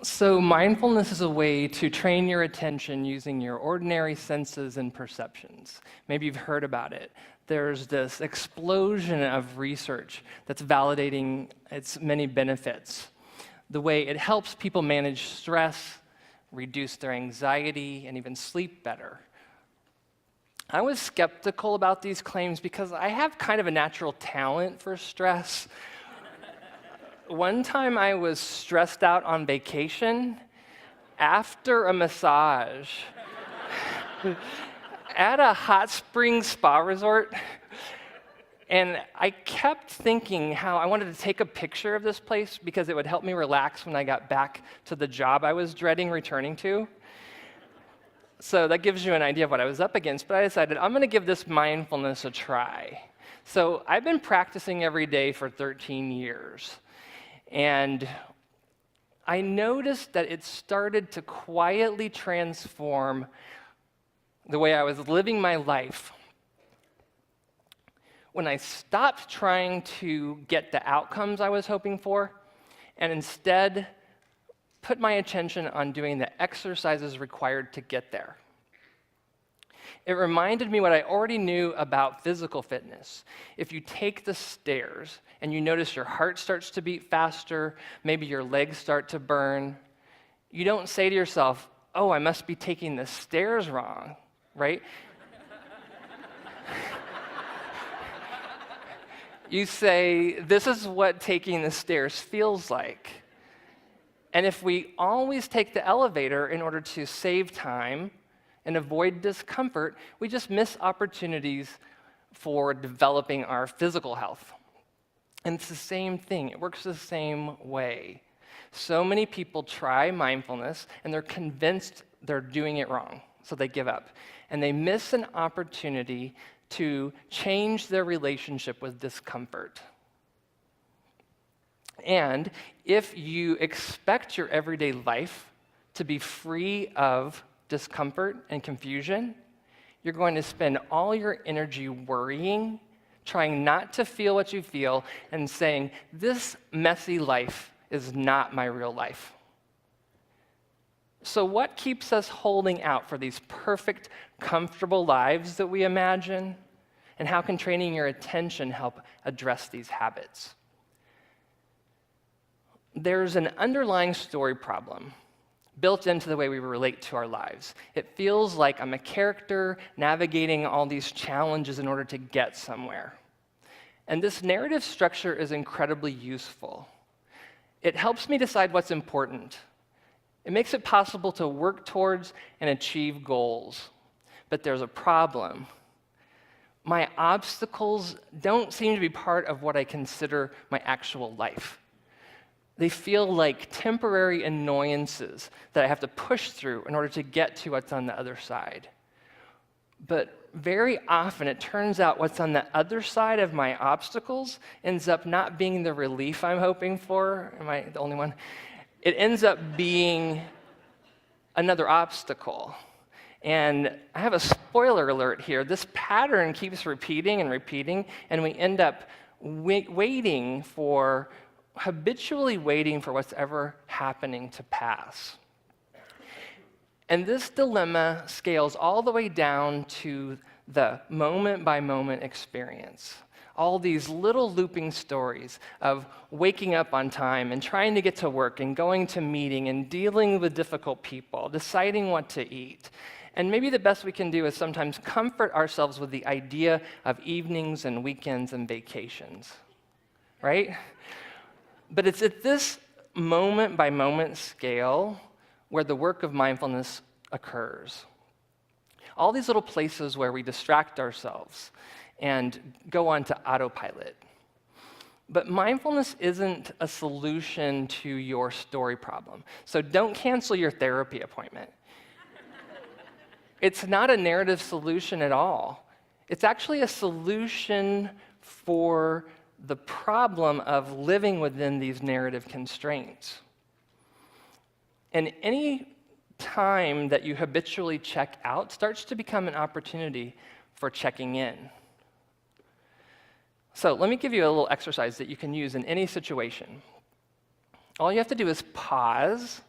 So mindfulness is a way to train your attention using your ordinary senses and perceptions. Maybe you've heard about it. There's this explosion of research that's validating its many benefits. The way it helps people manage stress, reduce their anxiety, and even sleep better. I was skeptical about these claims because I have kind of a natural talent for stress. One time I was stressed out on vacation after a massage at a hot spring spa resort. And I kept thinking how I wanted to take a picture of this place because it would help me relax when I got back to the job I was dreading returning to. So that gives you an idea of what I was up against, but I decided I'm going to give this mindfulness a try. So I've been practicing every day for 13 years. And I noticed that it started to quietly transform the way I was living my life when I stopped trying to get the outcomes I was hoping for and instead put my attention on doing the exercises required to get there. It reminded me what I already knew about physical fitness. If you take the stairs and you notice your heart starts to beat faster, maybe your legs start to burn, you don't say to yourself, oh, I must be taking the stairs wrong, right? You say, this is what taking the stairs feels like. And if we always take the elevator in order to save time and avoid discomfort, we just miss opportunities for developing our physical health. And it's the same thing. It works the same way. So many people try mindfulness, and they're convinced they're doing it wrong, so they give up. And they miss an opportunity to change their relationship with discomfort. And if you expect your everyday life to be free of discomfort and confusion, you're going to spend all your energy worrying, trying not to feel what you feel, and saying, this messy life is not my real life. So what keeps us holding out for these perfect, comfortable lives that we imagine? And how can training your attention help address these habits? There's an underlying story problem built into the way we relate to our lives. It feels like I'm a character navigating all these challenges in order to get somewhere. And this narrative structure is incredibly useful. It helps me decide what's important. It makes it possible to work towards and achieve goals. But there's a problem. My obstacles don't seem to be part of what I consider my actual life. They feel like temporary annoyances that I have to push through in order to get to what's on the other side. But very often it turns out what's on the other side of my obstacles ends up not being the relief I'm hoping for. Am I the only one? It ends up being another obstacle. And I have a spoiler alert here. This pattern keeps repeating and repeating, and we end up habitually waiting for what's ever happening to pass. And this dilemma scales all the way down to the moment-by-moment experience. All these little looping stories of waking up on time and trying to get to work and going to meeting and dealing with difficult people, deciding what to eat. And maybe the best we can do is sometimes comfort ourselves with the idea of evenings and weekends and vacations, right? But it's at this moment-by-moment scale where the work of mindfulness occurs. All these little places where we distract ourselves and go on to autopilot. But mindfulness isn't a solution to your story problem. So don't cancel your therapy appointment. It's not a narrative solution at all. It's actually a solution for the problem of living within these narrative constraints. And any time that you habitually check out starts to become an opportunity for checking in. So let me give you a little exercise that you can use in any situation. All you have to do is pause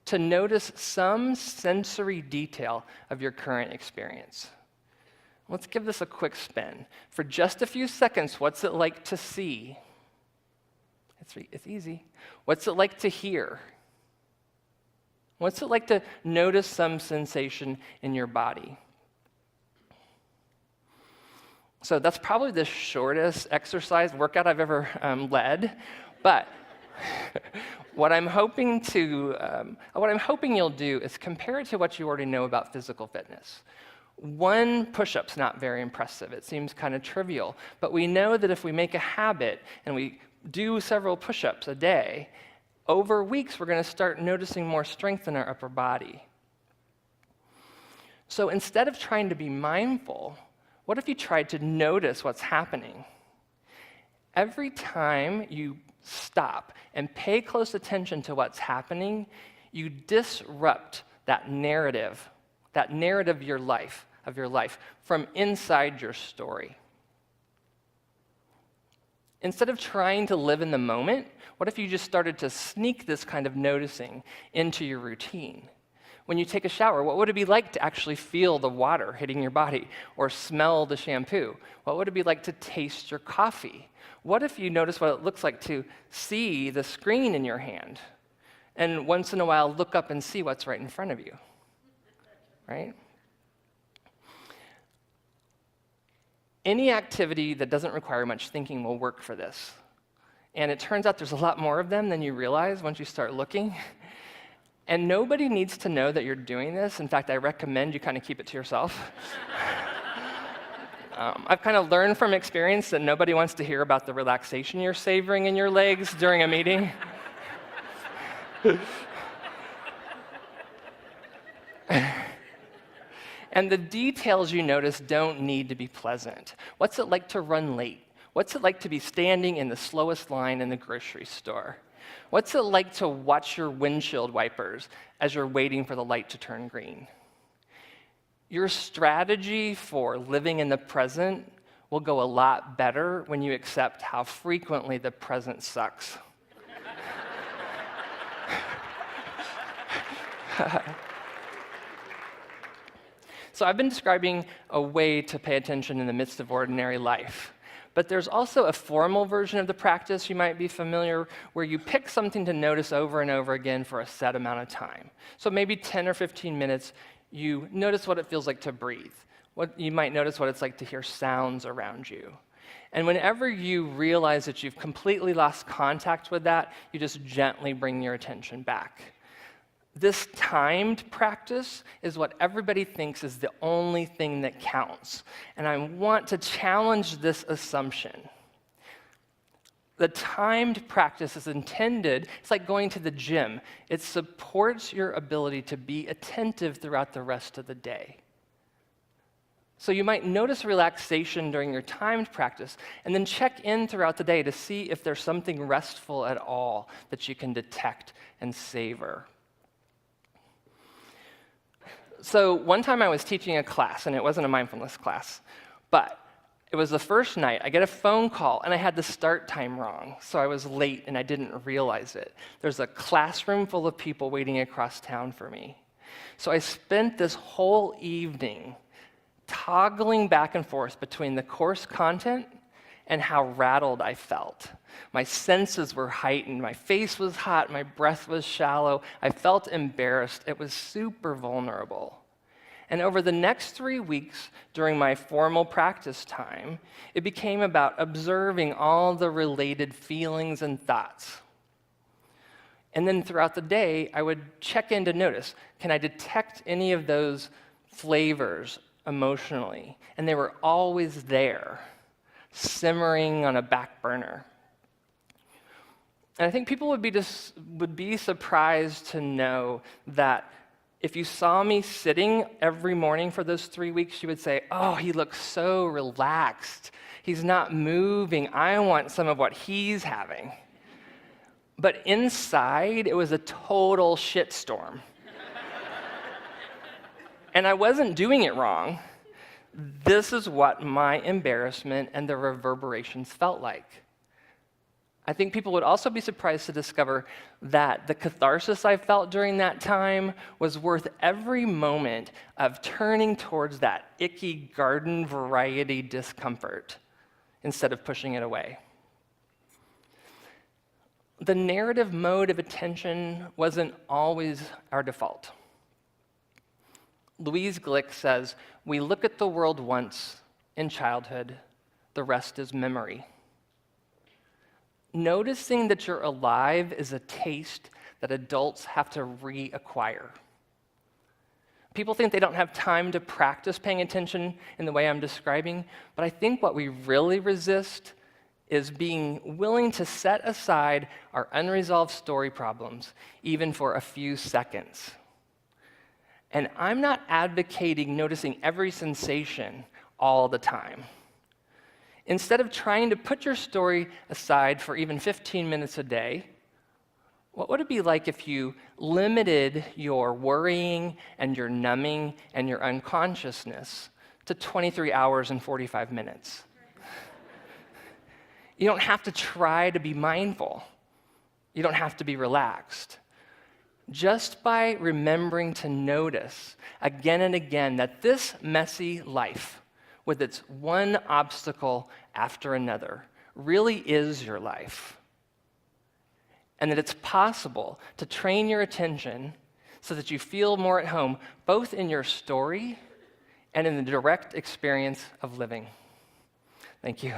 to notice some sensory detail of your current experience. Let's give this a quick spin. For just a few seconds, what's it like to see? It's easy. What's it like to hear? What's it like to notice some sensation in your body? So that's probably the shortest exercise workout I've ever led, but what I'm hoping you'll do is compare it to what you already know about physical fitness. One push-up's not very impressive. It seems kind of trivial, but we know that if we make a habit and we do several push-ups a day, over weeks we're going to start noticing more strength in our upper body. So instead of trying to be mindful, what if you tried to notice what's happening? Every time you stop and pay close attention to what's happening, you disrupt that narrative of your life, from inside your story. Instead of trying to live in the moment, what if you just started to sneak this kind of noticing into your routine? When you take a shower, what would it be like to actually feel the water hitting your body or smell the shampoo? What would it be like to taste your coffee? What if you notice what it looks like to see the screen in your hand and once in a while look up and see what's right in front of you, right? Any activity that doesn't require much thinking will work for this. And it turns out there's a lot more of them than you realize once you start looking. And nobody needs to know that you're doing this. In fact, I recommend you kind of keep it to yourself. I've kind of learned from experience that nobody wants to hear about the relaxation you're savoring in your legs during a meeting. And the details you notice don't need to be pleasant. What's it like to run late? What's it like to be standing in the slowest line in the grocery store? What's it like to watch your windshield wipers as you're waiting for the light to turn green? Your strategy for living in the present will go a lot better when you accept how frequently the present sucks. So I've been describing a way to pay attention in the midst of ordinary life. But there's also a formal version of the practice you might be familiar where you pick something to notice over and over again for a set amount of time. So maybe 10 or 15 minutes, you notice what it feels like to breathe. You might notice what it's like to hear sounds around you. And whenever you realize that you've completely lost contact with that, you just gently bring your attention back. This timed practice is what everybody thinks is the only thing that counts. And I want to challenge this assumption. The timed practice is intended, it's like going to the gym. It supports your ability to be attentive throughout the rest of the day. So you might notice relaxation during your timed practice, and then check in throughout the day to see if there's something restful at all that you can detect and savor. So one time I was teaching a class, and it wasn't a mindfulness class, but it was the first night. I get a phone call, and I had the start time wrong, so I was late, and I didn't realize it. There's a classroom full of people waiting across town for me. So I spent this whole evening toggling back and forth between the course content and how rattled I felt. My senses were heightened. My face was hot. My breath was shallow. I felt embarrassed. It was super vulnerable. And over the next 3 weeks, during my formal practice time, it became about observing all the related feelings and thoughts. And then throughout the day, I would check in to notice, can I detect any of those flavors emotionally? And they were always there, simmering on a back burner. And I think people would be surprised to know that if you saw me sitting every morning for those 3 weeks, you would say, oh, he looks so relaxed. He's not moving. I want some of what he's having. But inside, it was a total shitstorm. And I wasn't doing it wrong. This is what my embarrassment and the reverberations felt like. I think people would also be surprised to discover that the catharsis I felt during that time was worth every moment of turning towards that icky garden variety discomfort instead of pushing it away. The narrative mode of attention wasn't always our default. Louise Glick says, "We look at the world once in childhood, the rest is memory." Noticing that you're alive is a taste that adults have to reacquire. People think they don't have time to practice paying attention in the way I'm describing, but I think what we really resist is being willing to set aside our unresolved story problems, even for a few seconds. And I'm not advocating noticing every sensation all the time. Instead of trying to put your story aside for even 15 minutes a day, what would it be like if you limited your worrying and your numbing and your unconsciousness to 23 hours and 45 minutes? You don't have to try to be mindful. You don't have to be relaxed. Just by remembering to notice again and again that this messy life, with its one obstacle after another, really is your life. And that it's possible to train your attention so that you feel more at home, both in your story and in the direct experience of living. Thank you.